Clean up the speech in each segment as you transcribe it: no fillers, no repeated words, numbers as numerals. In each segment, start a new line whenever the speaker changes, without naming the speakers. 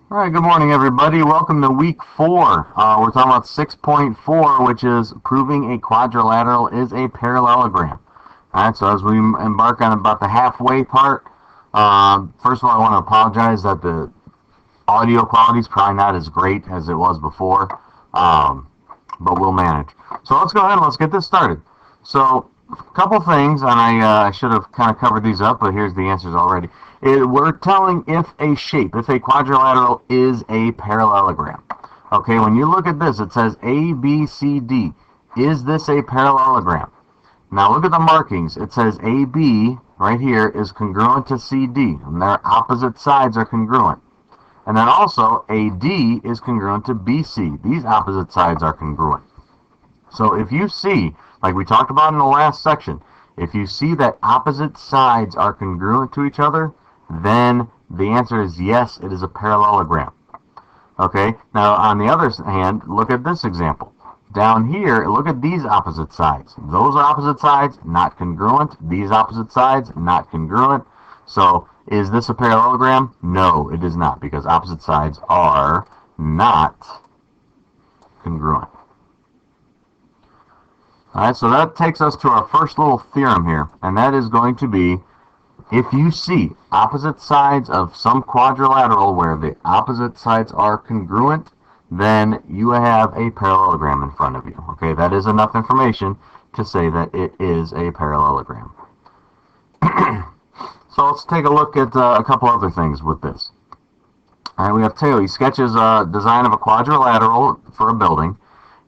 All right, good morning, everybody. Welcome to week 4. We're talking about 6.4, which is proving a quadrilateral is a parallelogram. All right, so as we embark on about the halfway part, first of all, I want to apologize that the audio quality is probably not as great as it was before, but we'll manage. So let's go ahead and let's get this started. So a couple things, and I should have kind of covered these up, but here's the answers already. We're telling if a quadrilateral is a parallelogram. Okay, when you look at this, it says A, B, C, D. Is this a parallelogram? Now look at the markings. It says AB right here is congruent to CD, and their opposite sides are congruent. And then also AD is congruent to BC. These opposite sides are congruent. So if you see, like we talked about in the last section, if you see that opposite sides are congruent to each other, then the answer is yes, it is a parallelogram. Okay, now on the other hand, look at this example. Down here, look at these opposite sides. Those are opposite sides, not congruent. These opposite sides, not congruent. So, is this a parallelogram? No, it is not, because opposite sides are not congruent. Alright, so that takes us to our first little theorem here, and that is going to be, if you see opposite sides of some quadrilateral where the opposite sides are congruent, then you have a parallelogram in front of you. Okay, that is enough information to say that it is a parallelogram. So let's take a look at a couple other things with this. All right, we have Taylor. He sketches a design of a quadrilateral for a building.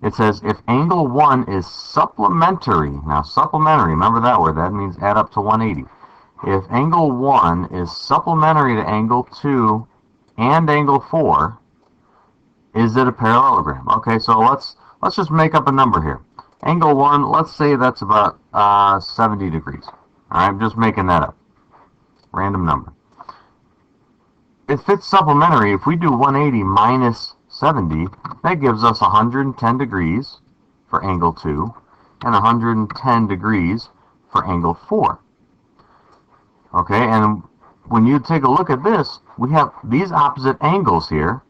It says if angle 1 is supplementary. Now, supplementary, remember that word. That means add up to 180. If angle 1 is supplementary to angle 2 and angle 4, is it a parallelogram? Okay, so let's just make up a number here. Angle 1, let's say that's about 70 degrees. All right, I'm just making that up. Random number. If it's supplementary, if we do 180 minus 70, that gives us 110 degrees for angle 2 and 110 degrees for angle 4. Okay, and when you take a look at this, we have these opposite angles here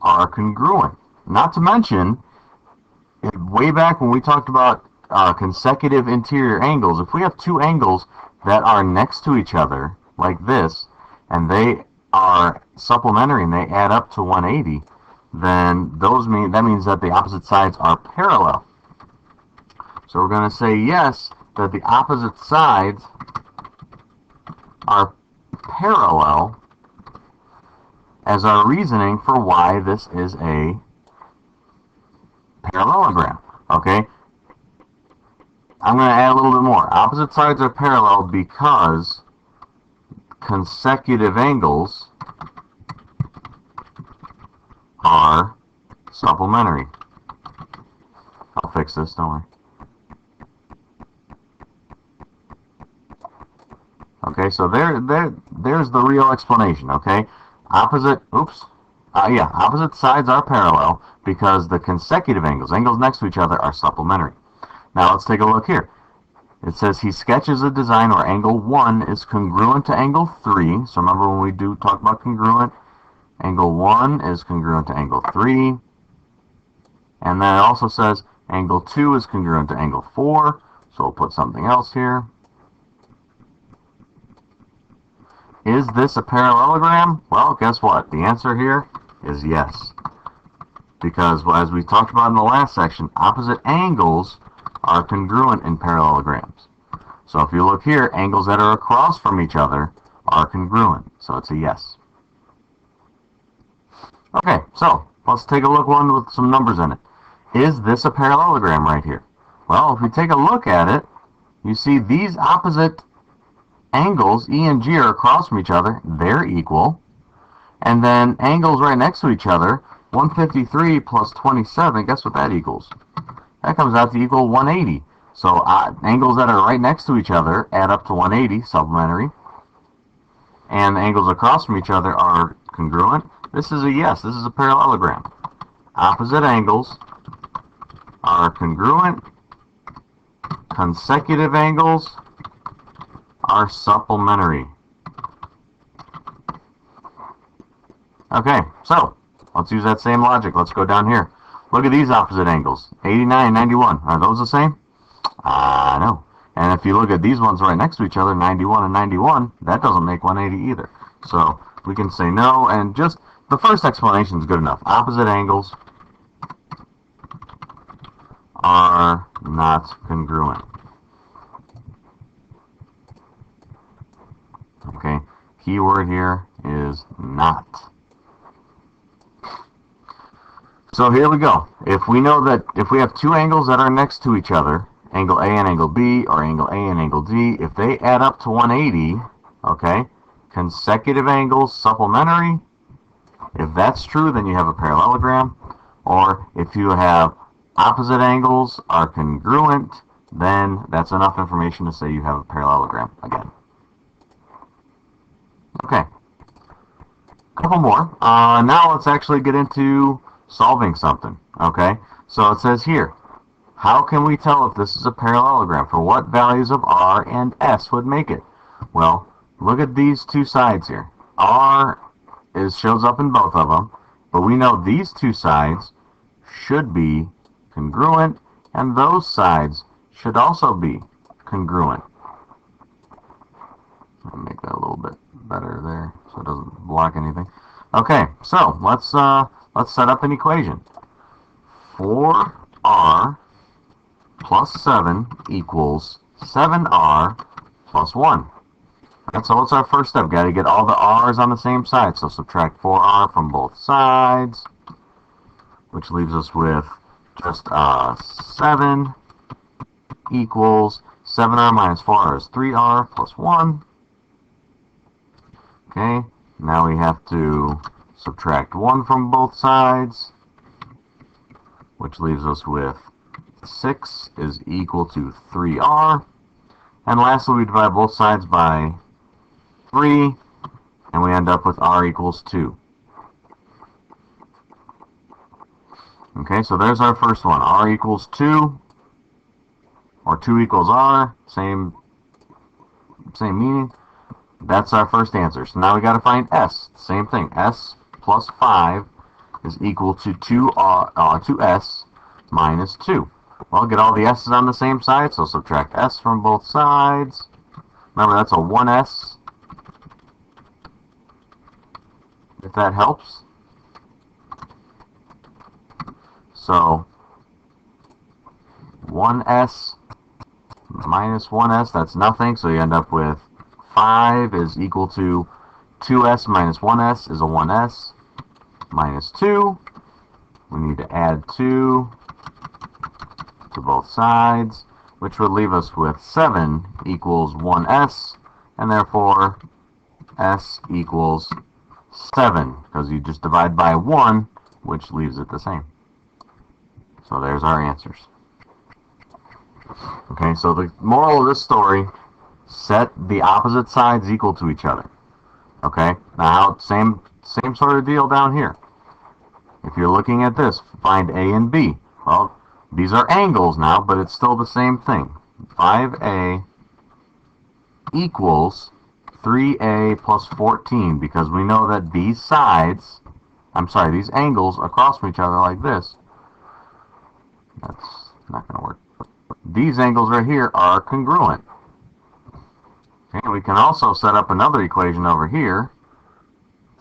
are congruent. Not to mention, way back when we talked about consecutive interior angles, if we have two angles that are next to each other, like this, and they are supplementary and they add up to 180, then that means that the opposite sides are parallel. So we're going to say yes, that the opposite sides are parallel as our reasoning for why this is a parallelogram. Okay? I'm going to add a little bit more. Opposite sides are parallel because consecutive angles are supplementary. I'll fix this, don't worry. Okay, so there's the real explanation, okay? Opposite sides are parallel because the consecutive angles next to each other, are supplementary. Now let's take a look here. It says he sketches a design where angle 1 is congruent to angle 3. So remember when we do talk about congruent, angle 1 is congruent to angle 3. And then it also says angle 2 is congruent to angle 4. So we'll put something else here. Is this a parallelogram? Well, guess what? The answer here is yes. Because as we talked about in the last section, opposite angles are congruent in parallelograms. So if you look here, angles that are across from each other are congruent. So it's a yes. Okay, so let's take a look one with some numbers in it. Is this a parallelogram right here? Well, if we take a look at it, you see these opposite angles, E and G, are across from each other. They're equal. And then angles right next to each other, 153 plus 27, guess what that equals? That comes out to equal 180. So angles that are right next to each other add up to 180, supplementary. And the angles across from each other are congruent. This is a yes. This is a parallelogram. Opposite angles are congruent. Consecutive angles are supplementary. Okay, so let's use that same logic. Let's go down here. Look at these opposite angles. 89 and 91. Are those the same? No. And if you look at these ones right next to each other, 91 and 91, that doesn't make 180 either. So we can say no, and just the first explanation is good enough. Opposite angles are not congruent. Okay, keyword here is not. So here we go. If we know that if we have two angles that are next to each other, angle A and angle B, or angle A and angle D, if they add up to 180, okay, consecutive angles, supplementary, if that's true, then you have a parallelogram. Or if you have opposite angles are congruent, then that's enough information to say you have a parallelogram again. Okay, a couple more. Now let's actually get into solving something. Okay, so it says here, how can we tell if this is a parallelogram? For what values of R and S would make it? Well, look at these two sides here. R shows up in both of them, but we know these two sides should be congruent, and those sides should also be congruent. I'll make that a little bit better there so it doesn't block anything. Okay, so let's set up an equation. 4R plus 7 equals 7R plus 1. And so what's our first step? Got to get all the R's on the same side. So subtract 4R from both sides, which leaves us with just 7 equals 7R minus 4R is 3R plus 1. Okay, now we have to subtract 1 from both sides, which leaves us with 6 is equal to 3R. And lastly, we divide both sides by 3, and we end up with R equals 2. Okay, so there's our first one. R equals 2, or 2 equals R, same meaning. That's our first answer. So now we got to find S. Same thing. S plus 5 is equal to 2S minus 2. Well, get all the S's on the same side, so subtract S from both sides. Remember, that's a 1S, if that helps. So 1S minus 1S, that's nothing, so you end up with 5 is equal to 2S minus 1S is a 1S minus 2. We need to add 2 to both sides, which would leave us with 7 equals 1S, and therefore S equals 7, because you just divide by 1, which leaves it the same. So there's our answers. Okay, so the moral of this story, set the opposite sides equal to each other. Okay, now same sort of deal down here. If you're looking at this, find A and B. Well, these are angles now, but it's still the same thing. 5A equals 3A plus 14, because we know that these sides, these angles across from each other like this, that's not going to work. These angles right here are congruent. Okay, we can also set up another equation over here.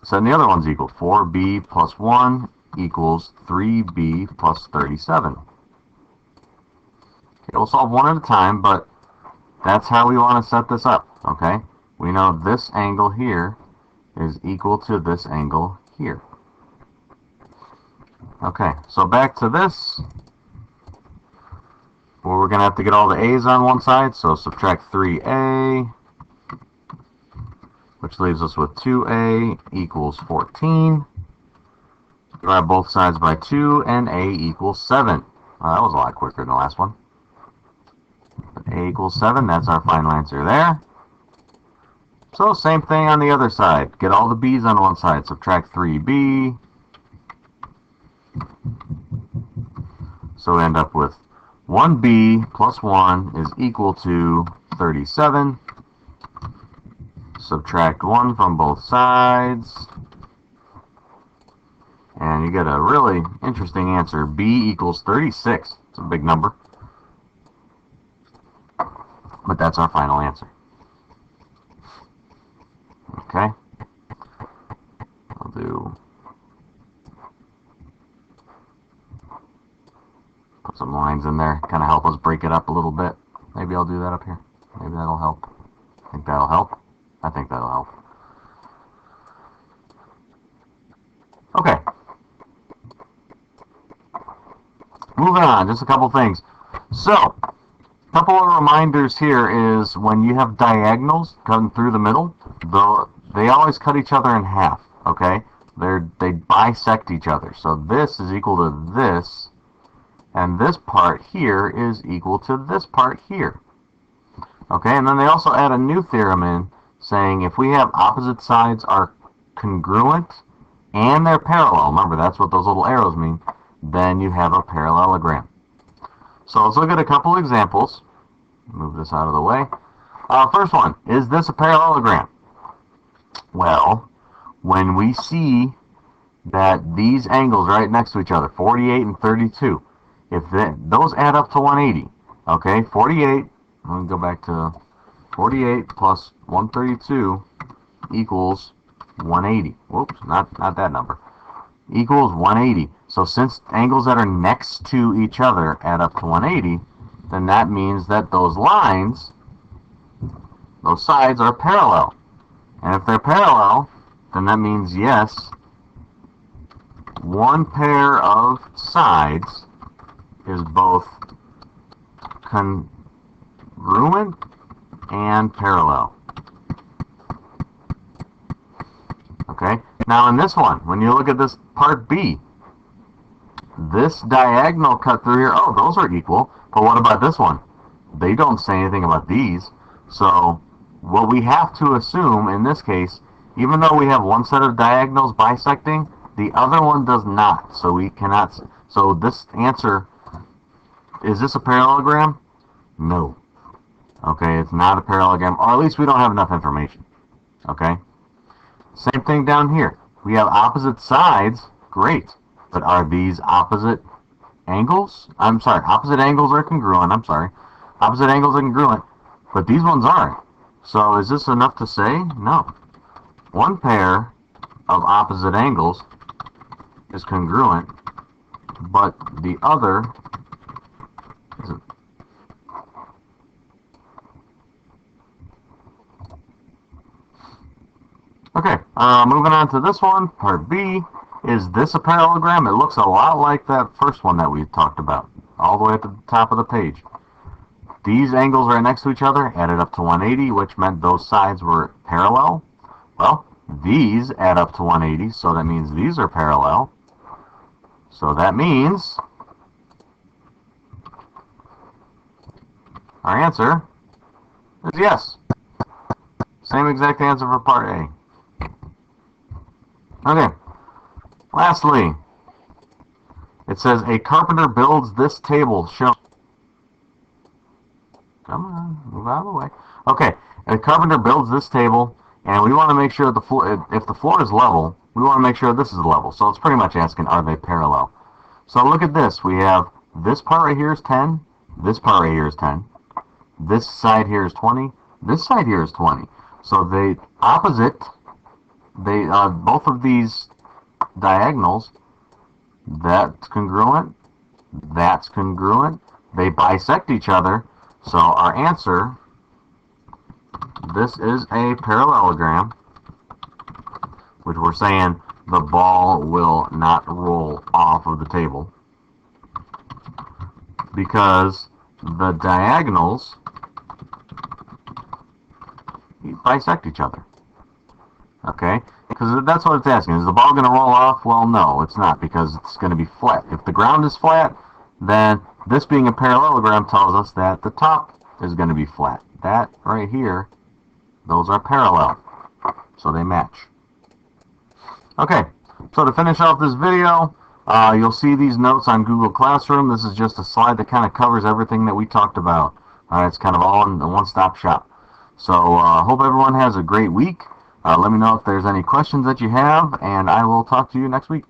Setting the other ones equal. 4B plus 1 equals 3B plus 37. Okay, we'll solve one at a time, but that's how we want to set this up. Okay, we know this angle here is equal to this angle here. Okay, so back to this. Well, we're going to have to get all the A's on one side, so subtract 3A, which leaves us with 2A equals 14. Divide both sides by 2, and A equals 7. That was a lot quicker than the last one. But A equals 7, that's our final answer there. So same thing on the other side. Get all the B's on one side, subtract 3B. So we end up with 1B plus 1 is equal to 37. Subtract 1 from both sides. And you get a really interesting answer. B equals 36. It's a big number. But that's our final answer. Okay. I'll do... put some lines in there, kind of help us break it up a little bit. Maybe I'll do that up here. Maybe that'll help. Think that'll help? I think that'll help. Okay. Moving on, just a couple things. So, a couple of reminders here is when you have diagonals cutting through the middle, they always cut each other in half, okay? They bisect each other. So this is equal to this, and this part here is equal to this part here. Okay, and then they also add a new theorem in saying if we have opposite sides are congruent and they're parallel, remember that's what those little arrows mean, then you have a parallelogram. So let's look at a couple examples. Move this out of the way. First one, is this a parallelogram? Well, when we see that these angles right next to each other, 48 and 32, if those add up to 180, okay, 48, let me go back to 48 plus 132 equals 180. Whoops, not that number. Equals 180. So since angles that are next to each other add up to 180, then that means that those lines, those sides are parallel. And if they're parallel, then that means yes, one pair of sides is both congruent and parallel. Okay, now in this one, when you look at this part B, this diagonal cut through here, oh, those are equal, but what about this one? They don't say anything about these, so what we have to assume in this case, even though we have one set of diagonals bisecting, the other one does not, so we cannot, so this answer, is this a parallelogram? No. Okay, it's not a parallelogram, or at least we don't have enough information. Okay? Same thing down here. We have opposite sides, great, but are these opposite angles? I'm sorry, opposite angles are congruent, I'm sorry. Opposite angles are congruent, but these ones aren't. So is this enough to say? No. One pair of opposite angles is congruent, but the other isn't. Okay, moving on to this one, part B. Is this a parallelogram? It looks a lot like that first one that we talked about, all the way at the top of the page. These angles right next to each other added up to 180, which meant those sides were parallel. Well, these add up to 180, so that means these are parallel. So that means our answer is yes. Same exact answer for part A. Okay. Lastly, it says a carpenter builds this table shown. Come on, move out of the way. Okay, a carpenter builds this table, and we want to make sure the floor, if the floor is level, we want to make sure this is level. So it's pretty much asking, are they parallel? So look at this. We have this part right here is 10. This part right here is 10. This side here is 20. This side here is 20. So they opposite. They both of these diagonals. That's congruent. That's congruent. They bisect each other. So our answer, this is a parallelogram, which we're saying the ball will not roll off of the table because the diagonals bisect each other. Okay? Because that's what it's asking. Is the ball going to roll off? Well, no, it's not, because it's going to be flat. If the ground is flat, then this being a parallelogram tells us that the top is going to be flat. That right here, those are parallel. So they match. Okay, so to finish off this video, you'll see these notes on Google Classroom. This is just a slide that kind of covers everything that we talked about. It's kind of all in the one-stop shop. So hope everyone has a great week. Let me know if there's any questions that you have, and I will talk to you next week.